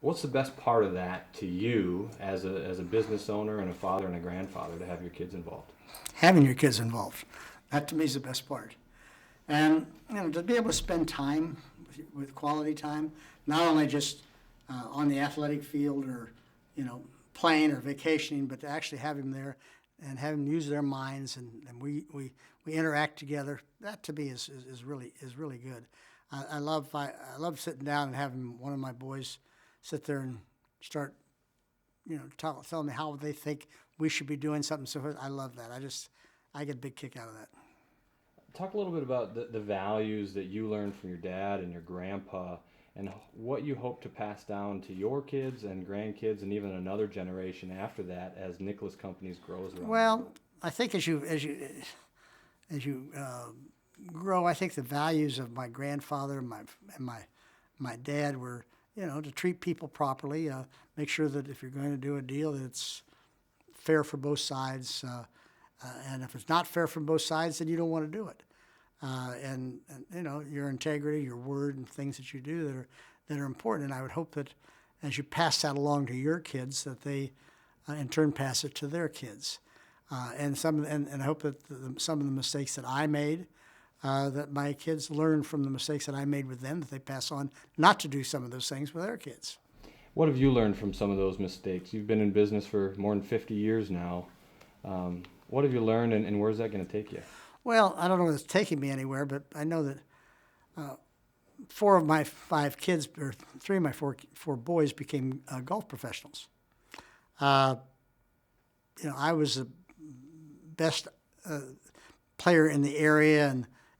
What's the best part of that to you as a business owner and a father and a grandfather to have your kids involved? Having your kids involved, that to me is the best part. And to be able to spend time with quality time, not only just on the athletic field or playing or vacationing, but to actually have them there and have them use their minds and we interact together. That to me is really good. I love sitting down and having one of my boys sit there and start telling me how they think we should be doing something. So I love that. I get a big kick out of that. Talk a little bit about the values that you learned from your dad and your grandpa and what you hope to pass down to your kids and grandkids and even another generation after that as Nicklaus Companies grows around the Well, world. I think as you grow, I think the values of my grandfather and my dad were, to treat people properly, make sure that if you're going to do a deal, that it's fair for both sides, and if it's not fair from both sides, then you don't want to do it. And your integrity, your word, and things that you do that are important. And I would hope that as you pass that along to your kids, that they in turn pass it to their kids. And I hope that some of the mistakes that I made, that my kids learn from the mistakes that I made with them, that they pass on not to do some of those things with their kids. What have you learned from some of those mistakes? You've been in business for more than 50 years now. What have you learned, and where's that going to take you? Well, I don't know if it's taking me anywhere, but I know that four of my five kids, or three of my four boys, became golf professionals. Uh, I was the best player in the area,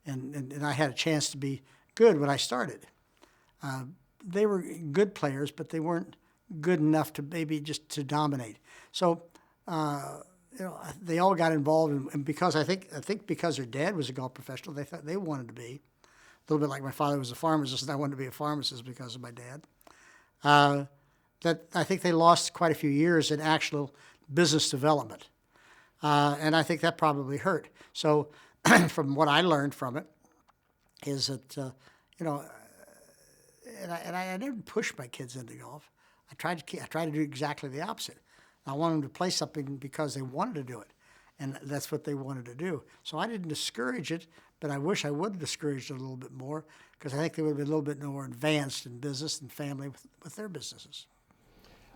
and I had a chance to be good when I started. They were good players, but they weren't good enough to maybe just to dominate. So, they all got involved, and because I think because their dad was a golf professional, they thought they wanted to be. A little bit like my father was a pharmacist, and I wanted to be a pharmacist because of my dad. That I think they lost quite a few years in actual business development, and I think that probably hurt. So, from what I learned from it, is that and I didn't push my kids into golf. I tried to do exactly the opposite. I wanted them to play something because they wanted to do it, and that's what they wanted to do. So I didn't discourage it, but I wish I would have discouraged it a little bit more because I think they would have been a little bit more advanced in business and family with their businesses.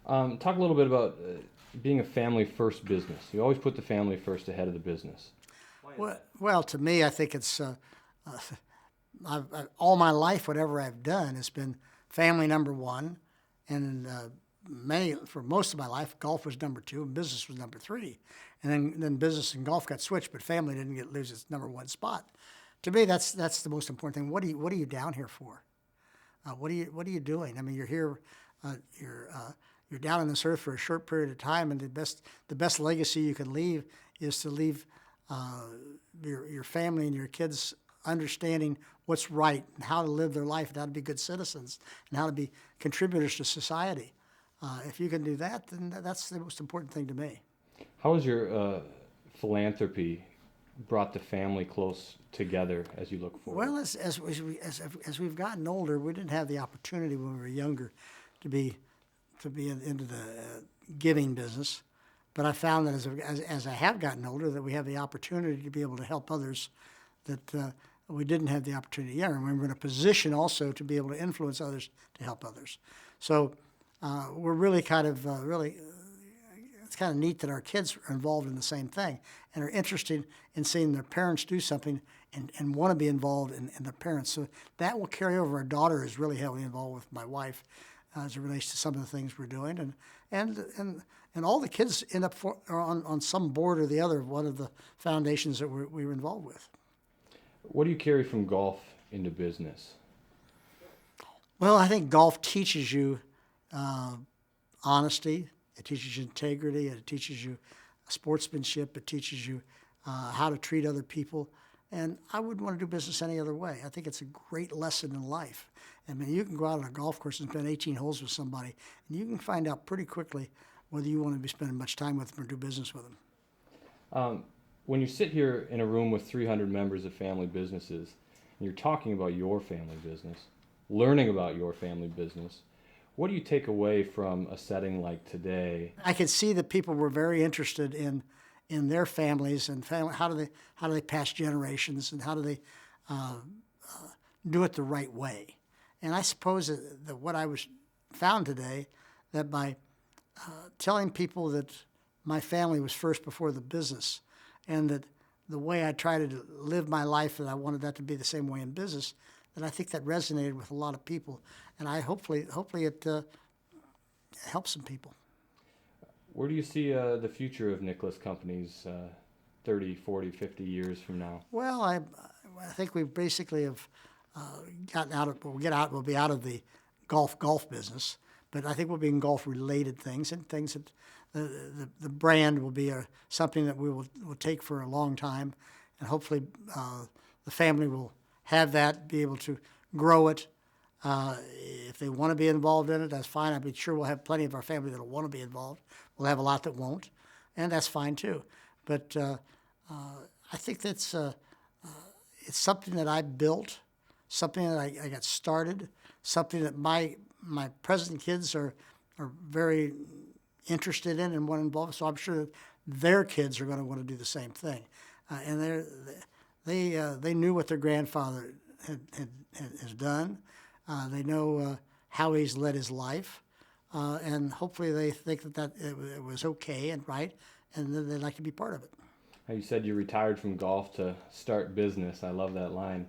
Talk a little bit about being a family first business. You always put the family first ahead of the business. Why is that? Well, to me, I think it's all my life, whatever I've done, has been family number one, and for most of my life, golf was number two, and business was number three, and then business and golf got switched, but family didn't lose its number one spot. To me, that's the most important thing. What are you down here for? What are you doing? I mean, you're here, you're down on this earth for a short period of time, and the best legacy you can leave is to leave your family and your kids understanding what's right and how to live their life and how to be good citizens and how to be contributors to society. If you can do that, then that's the most important thing to me. How has your philanthropy brought the family close together as you look forward? Well, as we've gotten older, we didn't have the opportunity when we were younger to be into the giving business. But I found that as I have gotten older, that we have the opportunity to be able to help others that we didn't have the opportunity yet. And we're in a position also to be able to influence others to help others. So we're really it's kind of neat that our kids are involved in the same thing and are interested in seeing their parents do something and want to be involved in their parents. So that will carry over. Our daughter is really heavily involved with my wife as it relates to some of the things we're doing. And all the kids end up on some board or the other of one of the foundations that we were involved with. What do you carry from golf into business? Well, I think golf teaches you honesty. It teaches you integrity. It teaches you sportsmanship. It teaches you how to treat other people. And I wouldn't want to do business any other way. I think it's a great lesson in life. I mean, you can go out on a golf course and spend 18 holes with somebody, and you can find out pretty quickly whether you want to be spending much time with them or do business with them. When you sit here in a room with 300 members of family businesses, and you're talking about your family business, learning about your family business, What do you take away from a setting like today? I could see that people were very interested in their families and family. How do they pass generations, and how do they do it the right way? And I suppose that what I was found today, that by telling people that my family was first before the business, and that the way I try to live my life, that I wanted that to be the same way in business, that I think that resonated with a lot of people, and I hopefully it helps some people. Where do you see the future of Nicklaus companies 30, 40, 50 years from now? Well, I think we basically have gotten out of, we'll be out of the golf business, but I think we'll be in golf related things, and things that the brand will be something that we will take for a long time, and hopefully the family will have that, be able to grow it. If they want to be involved in it, that's fine. I'm sure we'll have plenty of our family that will want to be involved. We'll have a lot that won't, and that's fine too. But I think that's it's something that I built, something that I got started, something that my present kids are very interested in and want to involve. So I'm sure that their kids are going to want to do the same thing. And they knew what their grandfather has done. They know how he's led his life, and hopefully they think that it was okay and right, and then they'd like to be part of it. You said you retired from golf to start business. I love that line.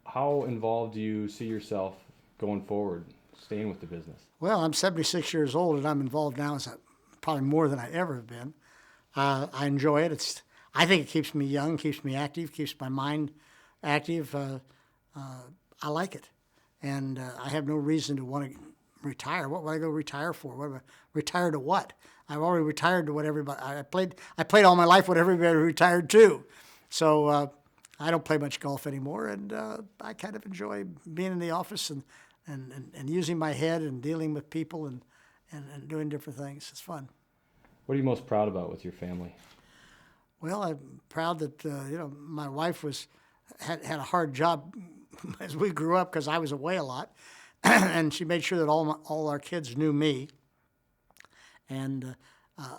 How involved do you see yourself going forward, staying with the business? Well, I'm 76 years old, and I'm involved now probably more than I ever have been. I enjoy it. I think it keeps me young, keeps me active, keeps my mind active. I like it, and I have no reason to want to retire. What would I go retire for? Retire to what? I've already retired to what everybody. I played all my life what everybody retired to, so I don't play much golf anymore, and I kind of enjoy being in the office and using my head and dealing with people and doing different things. It's fun. What are you most proud about with your family? Well, I'm proud that my wife had a hard job as we grew up, because I was away a lot, and she made sure that all our kids knew me. And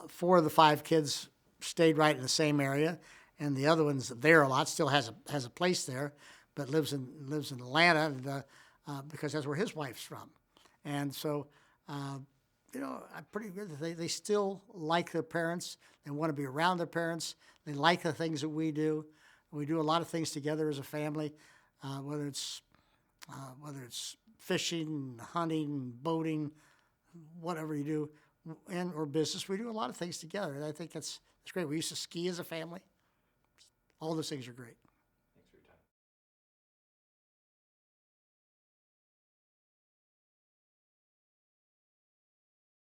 4 of the 5 kids stayed right in the same area, and the other one's there a lot, still has a place there, but lives in Atlanta, and, because that's where his wife's from. And so, I'm pretty good that they still like their parents. They want to be around their parents. They like the things that we do. We do a lot of things together as a family, whether it's fishing, hunting, boating, whatever you do, or business. We do a lot of things together, and I think that's great. We used to ski as a family. All those things are great.